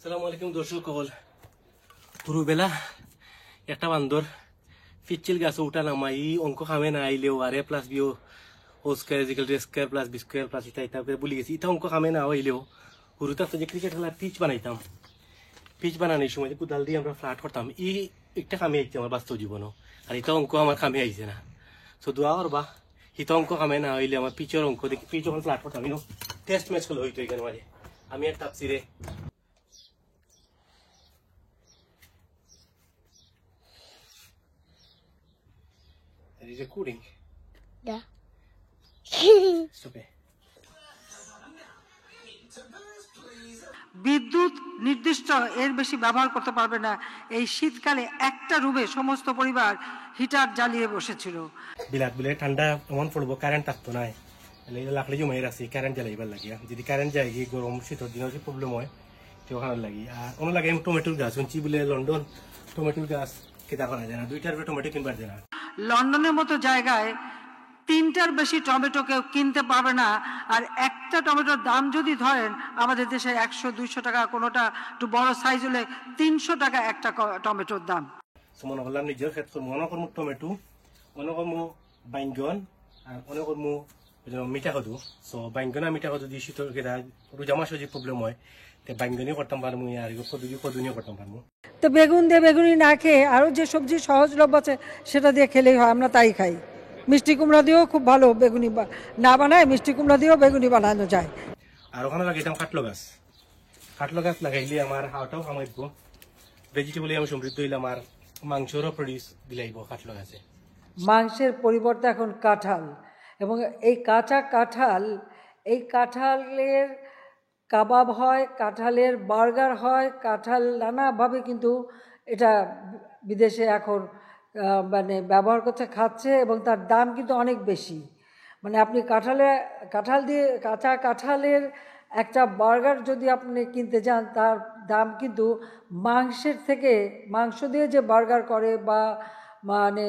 আসসালামু আলাইকুম দর্শক সকল। পুরোবেলা একটা বান্দর পিচ্ছিল গাছ উঠা নামাই অঙ্ক খামে না আইলেও আর এ প্লাস বিও ও square equal to square plus b square প্লাস ইটা ইটা করে বলে গেছি। ইটা অঙ্ক খামে না হইলেও পুরোটা যে ক্রিকেট খেলার পিচ বানাইতাম, পিচ বানানোর সময় যে কোদাল দিয়ে আমরা ফ্ল্যাট করতাম, একটা কামে আইছে আমার বাস্তব জীবনও। আর এটা অঙ্ক আমার কামে আইছে না। সো দোয়া করবা হিতা অঙ্ক কামে না হইলে আমার পিচের অঙ্ক দেখি পিচ যখন ফ্ল্যাট করতাম টেস্ট ম্যাচ গুলো হইতো এখানে মাঝে। আমি আর তাপসিরে Is it recording? Yeah. Stop it. বিদ্যুৎ নির্দিষ্ট এর বেশি ব্যবহার করতে পারবে না। এই শীতকালে একটা রুমে সমস্ত পরিবার হিটার জ্বালিয়ে বসেছিল। বিলাত বিলে ঠান্ডা এমন পড়বো কারেন্ট থাকতো না, লাকড়ি জমাই রাখছি কারেন্ট জ্বালাইবার লাগি। যদি কারেন্ট যায় গিয়ে গরম শীতের দিনে যে প্রবলেম হয় কেউ খাওয়ার লাগি। আর কোনো লাগে টমেটোর গাছ শুনছি বলে লন্ডন টমেটোর গাছ কেতা করা যায় না, 2টার টমেটো কিনবার যায় না। লন্ডনের মতো জায়গায় 3টার বেশি টমেটো কেউ কিনতে পারবে না। আর একটা টমেটোর দাম যদি ধরেন আমাদের দেশে 100-200 টাকা, কোনোটা একটু বড় সাইজ হলে 300 টাকা একটা টমেটোর দাম। মনে করলাম নিজের ক্ষেত্রে মনে করবো টমেটো, মনে করবো বাইঙ্গন, আর মনে করবো মিঠা কদু। সো বাইঙ্গন আর মিঠা কদু দিয়ে শীতের কেতা রোজা মাসে যে প্রবলেম হয় বাইঙ্গনই করতাম পারবো, আর কদুনিও করতাম পারবো। তো বেগুন দিয়ে বেগুনি না খেয়ে আরও যে সবজি সহজলভ্য আছে সেটা দিয়ে খেলেই হয়, আমরা তাই খাই। মিষ্টি কুমড়া দিয়েও খুব ভালো বেগুনি না বানায়, মিষ্টি কুমড়া দিয়েও বেগুনি বানানো যায়। আর ওখানে লাগাইতাম কাটলো গাছ লাগাইলে আমার হাওয়াটাও কামাইব, ভেজিটেবলে আমি সমৃদ্ধ হইলাম, আর মাংসরও প্রডিউস দিলাইব কাটলো গাছে। মাংসের পরিবর্তে এখন কাঁঠাল, এবং এই কাঁচা কাঁঠাল, এই কাঁঠালের কাবাব হয়, কাঁঠালের বার্গার হয়, কাঁঠাল নানাভাবে কিন্তু এটা বিদেশে এখন মানে ব্যবহার করছে, খাচ্ছে, এবং তার দাম কিন্তু অনেক বেশি। মানে আপনি কাঁঠাল দিয়ে কাঁচা কাঁঠালের একটা বার্গার যদি আপনি কিনতে যান তার দাম কিন্তু মাংসের থেকে, মাংস দিয়ে যে বার্গার করে বা মানে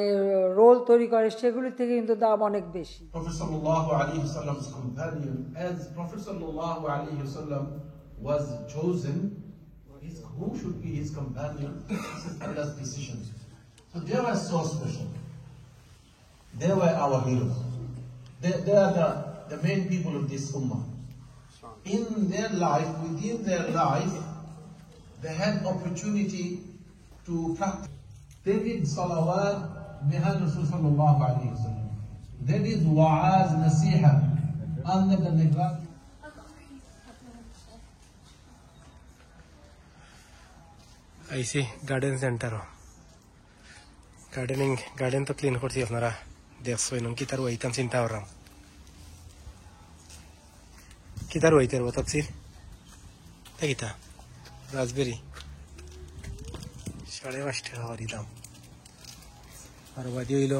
রোল তৈরি করে সেগুলির থেকে কিন্তু দাম অনেক বেশি। Prophet sallallahu alaihi wasallam's companion, as Prophet sallallahu alaihi wasallam was chosen, who should be his companion? This is Allah's decision. So they were so special. They were our heroes. They are the main people of this ummah. In their life, within their life, they had opportunity to practice. They did salawat behind Rasul sallallahu alaihi wasallam. They did wa'az, nasiha under the neglect. IC garden centre, garden তো clean করছি, আপনারা দেখছেন কি তার ওইতাম চিন্তা করলাম কি তার ওইতার তাপসির দেখিতা রাজবেরি 5.5 টাকা করে দাম। আর বাদি হইল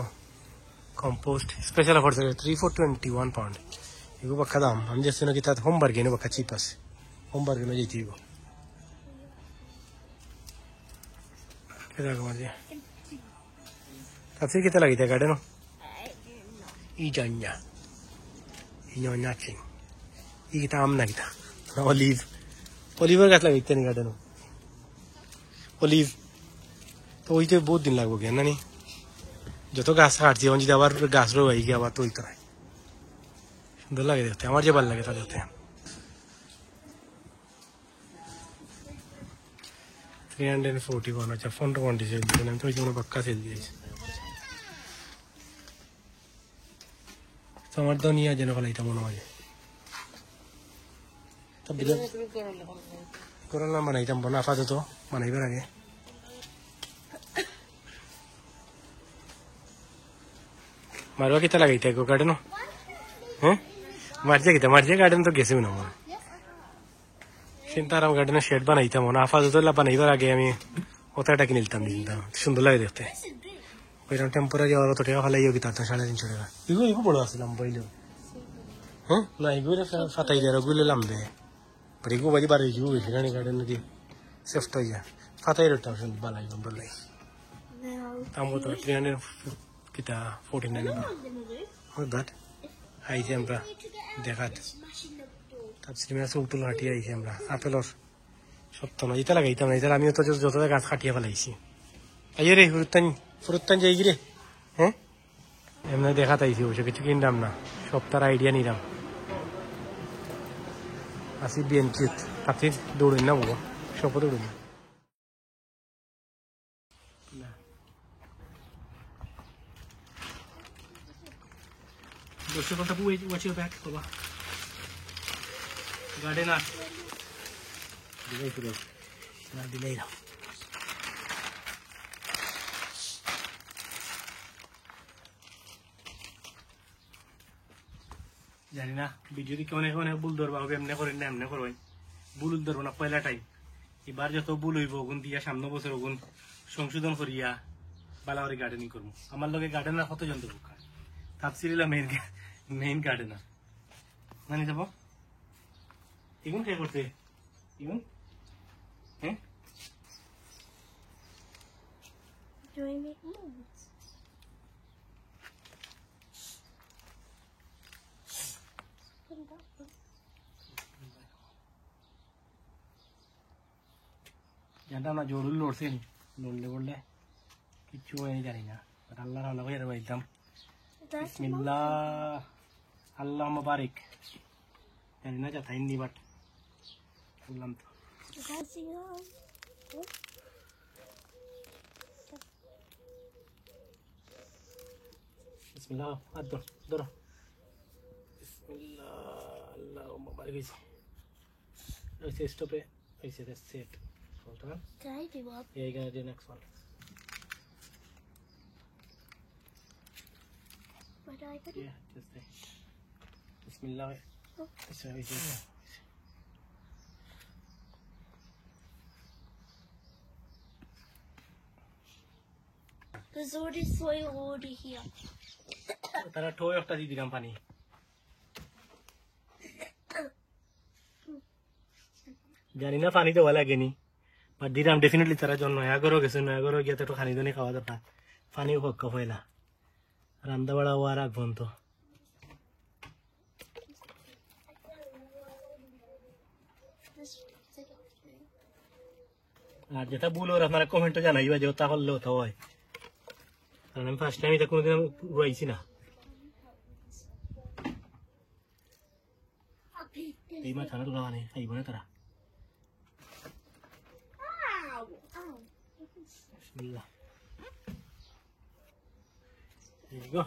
compost special offer 3 for 21 pound, এগুলো বাক্কা দাম। আমি যাচ্ছি নাকি তার হোমবার গেনে বাক্কা চিপ আছে, হোমবার গেনে যেতে হইব। তাপসির কেতে লাগিতে গার্ডেন ই জান্যা নাচিং ই কিতা আম না কিতা অলিভের গাছ লাগাইতে নি গার্ডেন অলিভ। তো ওইতে বহুত দিন লাগবো কেন নানি, যত গাছ কাটছি এখন যদি আবার গাছ রোয়াই গিয়ে আবার তৈরি করায় সুন্দর লাগে দেখতে, আমার যে ভালো লাগে তা দেখতে। 341 আচ্ছা ফোনটা কোয়ান্টি সেল দিয়েছেন, আমি তো ওই জন্য পাক্কা সেল দিয়েছি। তো আমার তো নিয়ে যেন ফলাইটা মনে হয় করলাম বানাইতাম বনা আপাতত বানাইবার আগে। মারবা কিতা লাগাইতে গার্ডেন, হ্যাঁ মারজে গার্ডেন তো গেছেও না আমার চিন্তা। আর গার্ডেনের শেড বানাইতাম না আপাতত, বানাইবার আগে আমি ওটাটা কিনে নিতাম, সুন্দর লাগে দেখতে। ওইরকম টেম্পোরারি আর অত টাকা ফেলাই কি তার 350 টাকা। এগুলো বড় আসলাম বইলেও, হ্যাঁ না এগুলো ফাটাই দেয়, ওগুলো লামবে এগুলো বাড়ি বাড়ি এগুলো বেশি রানি গার্ডেন দিয়ে সেফট হয়ে যায় ফাটাই রোটা বালাই বলাই দাম কত 300 কিতা 49 বাট আইছি আমরা দেখাত। তারপরে চৌতুল হাঁটি আইছি আমরা আপেলর সত্য না, এটা লাগাইতাম না, এটা আমিও তো যত গাছ কাটিয়ে ফেলাইছি। আইয়ে রে ফুরুত্তান যাই রে। হ্যাঁ এমনি দেখা তাইছি, অবশ্য কিছু কিনলাম না, সব তার আইডিয়া নিলাম। আসি বিএনচিত আপনি দৌড়ুন না বাবা, সব দৌড়ুন না। দর্শক কথা ওয়াচ ইউর ব্যাক বাবা। গার্ডেন আর দিলাই পুরো না দিলাই না। জানি না ভিডিও দিকে অনেক অনেক ভুল ধরবা হবে, এমনি করেন না এমনি করবেন, ভুল ধরবো না পয়লা টাইম। এবার যত ভুল হইব ওগুন দিয়া সামনে বছর ওগুন সংশোধন করিয়া বালাবাড়ি গার্ডেনিং করবো। আমার লগে গার্ডেনার কতজন দেবো, তাপসিরিলা মেইন গার্ডেনার মানে যাব এগুন কে করতে এগুন। হ্যাঁ Do I make moves? Put it up. জানতাম না জরুরি লড়ছে নি, লড়লে বললে কিচ্ছু হয়ে জানি না, আল্লাহর আল্লাহ ভাইয়ের বাইতাম। That's বিসমিল্লাহ আল্লাহ মুবারক। জানি না যাতাই নি বাট বললাম তো। that's বিসমিল্লাহ হাত ধর ধরো। বিসমিল্লাহ আল্লাহ মুবারক হয়েছে, ওইসে স্টপে ওইসে set. Hold on. Did I do up? Yeah, you're gonna do next one. Where do I put it? Yeah, just there. Bismillah. Oh. Bismillah. There's already soil already here. তারা ঠোয় একটা দিয়ে দিলাম পানি। জানি না পানি দেওয়া লাগেনি, বাট দিলাম ডেফিনেটলি তারা জন্য। নয়াগরও গেছে, নয়াগরও গিয়ে তো একটু খানি দানি খাওয়া দরকার, পানিও পক্ষ হইলা রান্না বাড়া হওয়ার আগ পর্যন্ত। আর যেটা ভুল ওর আপনারা কমেন্টে জানাইবা যে ওটা করলে ওটা হয়, কারণ আমি ফার্স্ট টাইম এটা কোনোদিন উড়াইছি না। এই মাছ খানা তোলা মানে খাইব না তারা। Ow! Ow! বিসমিল্লাহ। There you go.